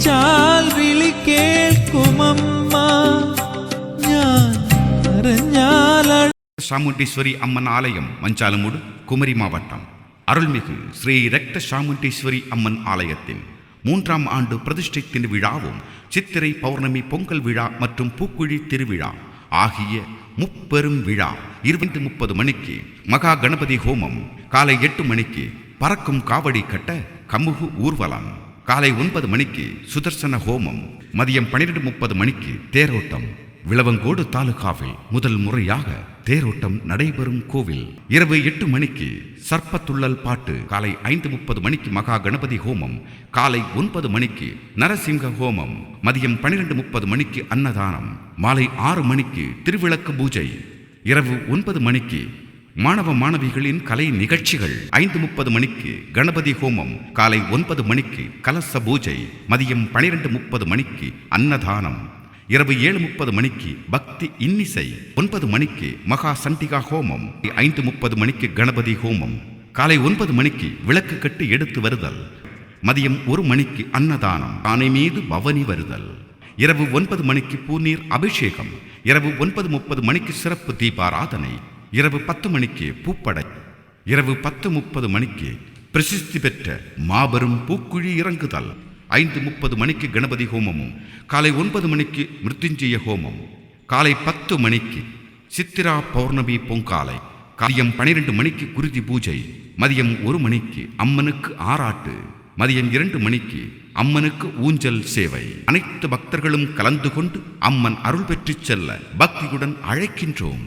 വിളിച്ചാൽ വിളി കേൾക്കുമമ്മ ഞാൻ അറിഞ്ഞാൽ சாமுண்டீஸ்வரி அம்மன் ஆலயம் மஞ்சாலமூடு குமரி மாவட்டம். அருள்மிகு ஸ்ரீ ரக்த சாமுண்டீஸ்வரி அம்மன் ஆலயத்தின் 3ஆம் ஆண்டு பிரதிஷ்டை விழாவும் சித்திரை பௌர்ணமி பொங்கல் விழா மற்றும் பூக்குழி திருவிழா ஆகிய முப்பெரும் விழா 20:30 மணிக்கு மகா கணபதி ஹோமம், காலை 8 மணிக்கு பறக்கும் காவடி கட்ட கமுகு ஊர்வலம், காலை 9 மணிக்கு சுதர்சன ஹோமம், மதியம் 12:30 மணிக்கு தேரோட்டம். விளவங்கோடு தாலுகாவில் முதல் முறையாக தேரோட்டம் நடைபெறும் கோவில். இரவு 8 மணிக்கு சர்ப்பத்துள்ளல் பாட்டு, காலை 5:30 மணிக்கு மகா கணபதி ஹோமம், காலை 9 மணிக்கு நரசிங்க ஹோமம், மதியம் 12:30 மணிக்கு அன்னதானம், மாலை 6 மணிக்கு திருவிளக்கு பூஜை, இரவு 9 மணிக்கு மாணவ மாணவிகளின் கலை நிகழ்ச்சிகள், 5:30 மணிக்கு கணபதி ஹோமம், காலை 9 மணிக்கு கலச பூஜை, மதியம் 12:30 மணிக்கு அன்னதானம், இரவு 7:30 மணிக்கு பக்தி இன்னிசை, 9 மணிக்கு மகா சண்டிகா ஹோமம், 5:30 மணிக்கு கணபதி ஹோமம், காலை 9 மணிக்கு விளக்கு கட்டு எடுத்து வருதல், மதியம் 1 மணிக்கு அன்னதானம், ஆனை மீது பவனி வருதல், இரவு 9 மணிக்கு பூநீர் அபிஷேகம், இரவு 9:30 மணிக்கு சிறப்பு தீபாராதனை, இரவு 10 மணிக்கு பூப்படை, இரவு 10:30 மணிக்கு பிரசித்தி பெற்ற மாபெரும் பூக்குழி இறங்குதல், 5:30 மணிக்கு கணபதி ஹோமமும், காலை 9 மணிக்கு மிருத்யுஞ்சய ஹோமம், காலை 10 மணிக்கு சித்திரா பௌர்ணமி பொங்காலை, மதியம் 12 மணிக்கு குருதி பூஜை, மதியம் 1 மணிக்கு அம்மனுக்கு ஆராட்டு, மதியம் 2 மணிக்கு அம்மனுக்கு ஊஞ்சல் சேவை. அனைத்து பக்தர்களும் கலந்து கொண்டு அம்மன் அருள் பெற்றுச் செல்ல பக்தியுடன் அழைக்கின்றோம்.